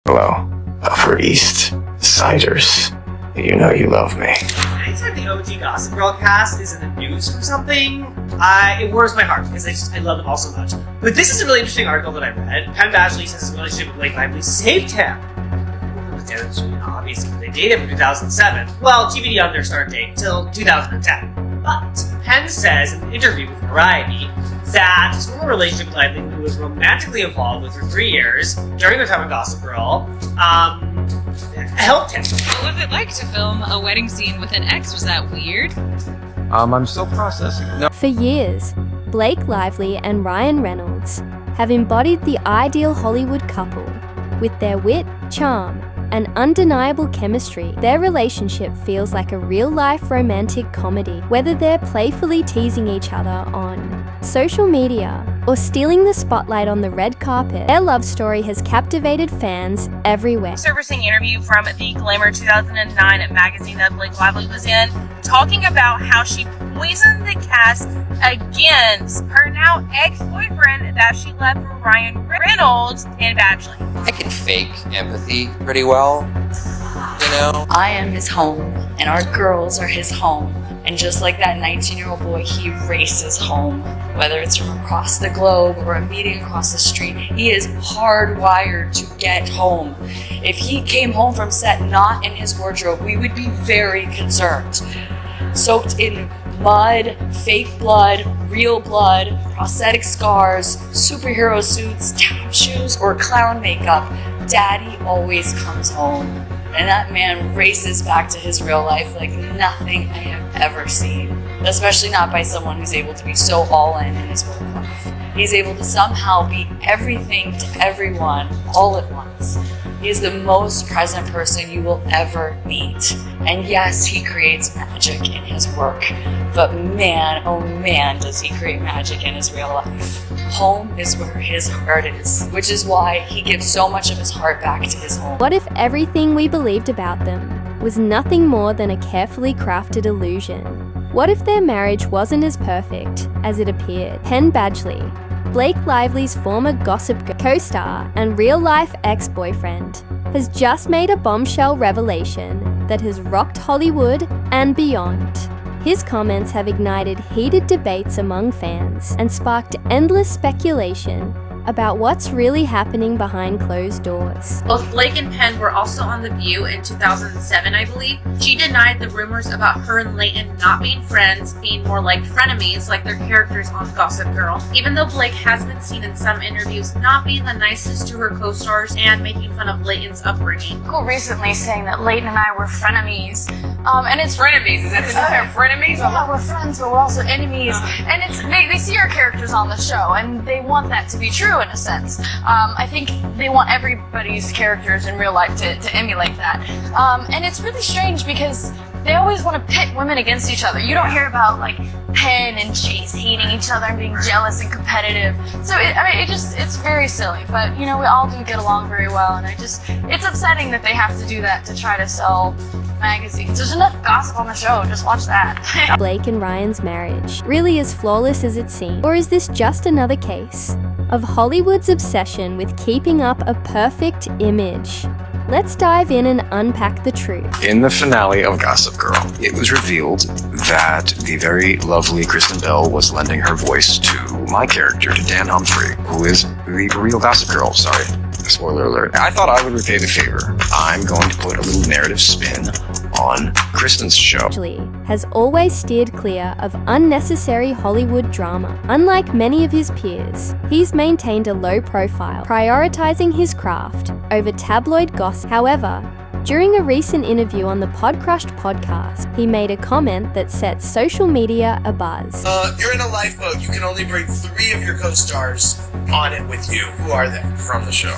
Hello, Upper East Siders. You know you love me. Anytime the OG Gossip Girl cast is in the news for something, it warms my heart because I love them all so much. But this is a really interesting article that I read. Penn Badgley says his relationship with Blake Lively saved him. Obviously, they dated from 2007. Well, TBD on their start date until 2010. But Penn says in an interview with Variety that his former relationship with Lively, who was romantically involved with for 3 years during their time on Gossip Girl, helped him. What was it like to film a wedding scene with an ex? Was that weird? I'm still processing. No. For years, Blake Lively and Ryan Reynolds have embodied the ideal Hollywood couple. With their wit, charm, and undeniable chemistry, their relationship feels like a real-life romantic comedy. Whether they're playfully teasing each other on social media or stealing the spotlight on the red carpet, their love story has captivated fans everywhere. Servicing interview from the Glamour 2009 magazine that Blake Lively was in, talking about how she poisoned the cast against her now ex-boyfriend that she left for Ryan Reynolds and Badgley. I can fake empathy pretty well, you know? I am his home, and our girls are his home. And just like that 19-year-old boy, he races home. Whether it's from across the globe or a meeting across the street, he is hardwired to get home. If he came home from set not in his wardrobe, we would be very concerned. Soaked in mud, fake blood, real blood, prosthetic scars, superhero suits, tap shoes, or clown makeup, Daddy always comes home. And that man races back to his real life like nothing I have ever seen. Especially not by someone who's able to be so all in his work life. He's able to somehow be everything to everyone all at once. He is the most present person you will ever meet. And yes, he creates magic in his work. But man, oh man, does he create magic in his real life. Home is where his heart is, which is why he gives so much of his heart back to his home. What if everything we believed about them was nothing more than a carefully crafted illusion? What if their marriage wasn't as perfect as it appeared? Penn Badgley, Blake Lively's former Gossip Girl co-star and real-life ex-boyfriend, has just made a bombshell revelation that has rocked Hollywood and beyond. His comments have ignited heated debates among fans and sparked endless speculation about what's really happening behind closed doors. Both Blake and Penn were also on The View in 2007, I believe. She denied the rumors about her and Leighton not being friends, being more like frenemies like their characters on Gossip Girl. Even though Blake has been seen in some interviews not being the nicest to her co-stars and making fun of Leighton's upbringing. People recently saying that Leighton and I were frenemies. And it's Frenemies? Is that the term? Frenemies? Yeah, we're friends, but we're also enemies. And it's they see our characters on the show, and they want that to be true in a sense. I think they want everybody's characters in real life to emulate that. And it's really strange because they always want to pit women against each other. You don't hear about like Penn and Chase hating each other and being jealous and competitive. So it's very silly. But you know, we all do get along very well, and it's upsetting that they have to do that to try to sell magazines. There's enough gossip on the show, just watch that. Blake and Ryan's marriage really as flawless as it seems? Or is this just another case of Hollywood's obsession with keeping up a perfect image? Let's dive in and unpack the truth. In the finale of Gossip Girl, it was revealed that the very lovely Kristen Bell was lending her voice to my character, to Dan Humphrey, who is the real Gossip Girl. Sorry, spoiler alert. I thought I would repay the favor. I'm going to put a little narrative spin on Kristen's show. Has always steered clear of unnecessary Hollywood drama. Unlike many of his peers, he's maintained a low profile, prioritizing his craft over tabloid gossip. However, during a recent interview on the Podcrushed podcast, he made a comment that set social media abuzz. You're in a lifeboat. You can only bring 3 of your co-stars on it with you. Who are they? From the show.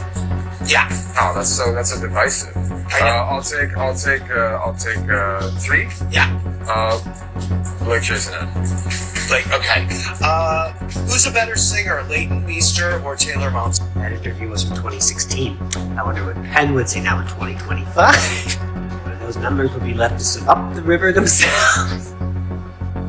Yeah. Oh, that's a divisive. I'll take 3. Yeah. Blake, Chase, and Ed. Blake, okay. Who's a better singer, Leighton Meester or Taylor Momsen? That interview was from 2016. I wonder what Penn would say now in 2025. One of those members would be left to swim up the river themselves.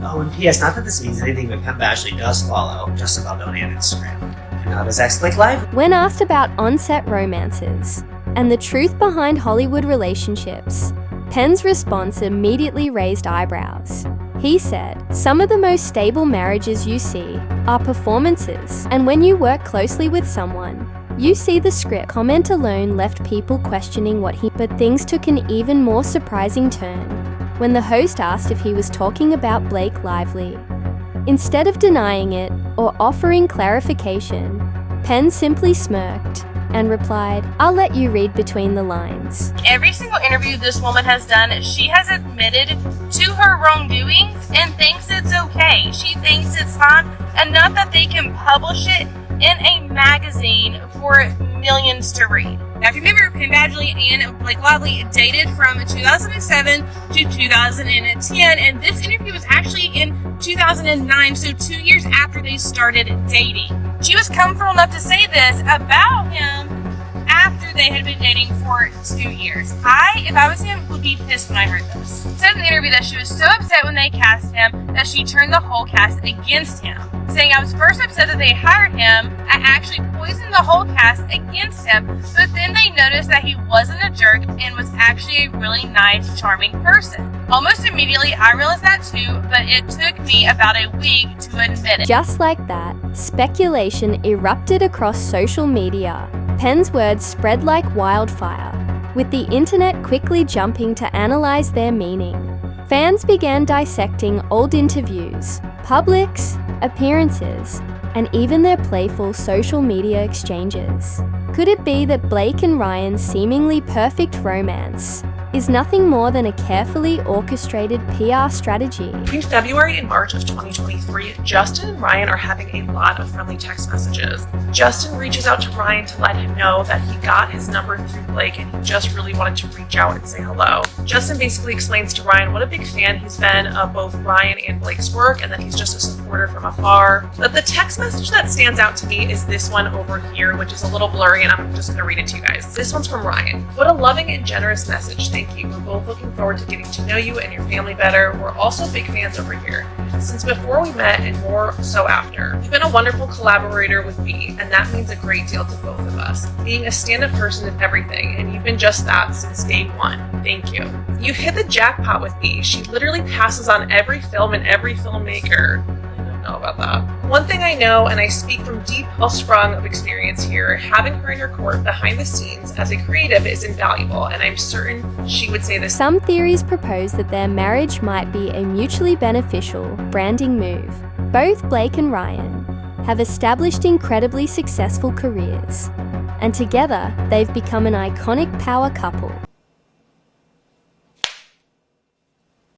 Oh, and P.S. Not that this means anything, but Penn Badgley does follow Just About Donnie on Instagram. And now does ex Blake Live. When asked about on-set romances, and the truth behind Hollywood relationships. Penn's response immediately raised eyebrows. He said, "Some of the most stable marriages you see are performances, and when you work closely with someone, you see the script." Comment alone left people questioning but things took an even more surprising turn when the host asked if he was talking about Blake Lively. Instead of denying it or offering clarification, Penn simply smirked and replied, "I'll let you read between the lines." Every single interview this woman has done, she has admitted to her wrongdoings and thinks it's okay. She thinks it's fine, and not that they can publish it in a magazine for millions to read. Now, if you remember, Penn Badgley and Blake Lively dated from 2007 to 2010, and this interview was actually in 2009, so 2 years after they started dating. She was comfortable enough to say this about him after they had been dating for 2 years. If I was him, would be pissed when I heard this. It said in the interview that she was so upset when they cast him that she turned the whole cast against him, saying, "I was first upset that they hired him. I actually poisoned the whole cast against him, but then they noticed that he wasn't a jerk and was actually a really nice, charming person. Almost immediately, I realized that too, but it took me about a week to admit it." Just like that, speculation erupted across social media. Penn's words spread like wildfire, with the internet quickly jumping to analyze their meaning. Fans began dissecting old interviews, publics, appearances, and even their playful social media exchanges. Could it be that Blake and Ryan's seemingly perfect romance is nothing more than a carefully orchestrated PR strategy? Between February and March of 2023, Justin and Ryan are having a lot of friendly text messages. Justin reaches out to Ryan to let him know that he got his number through Blake and he just really wanted to reach out and say hello. Justin basically explains to Ryan what a big fan he's been of both Ryan and Blake's work and that he's just a supporter from afar. But the text message that stands out to me is this one over here, which is a little blurry, and I'm just going to read it to you guys. This one's from Ryan. "What a loving and generous message. Thank you. We're both looking forward to getting to know you and your family better. We're also big fans over here. Since before we met and more so after. You've been a wonderful collaborator with me, and that means a great deal to both of us. Being a stand-up person is everything, and you've been just that since day one. Thank you. You've hit the jackpot with me. She literally passes on every film and every filmmaker." About that. One thing I know, and I speak from deep wellspring of experience here, having her in your court behind the scenes as a creative is invaluable, and I'm certain she would say this. Some theories propose that their marriage might be a mutually beneficial branding move. Both Blake and Ryan have established incredibly successful careers, and together they've become an iconic power couple.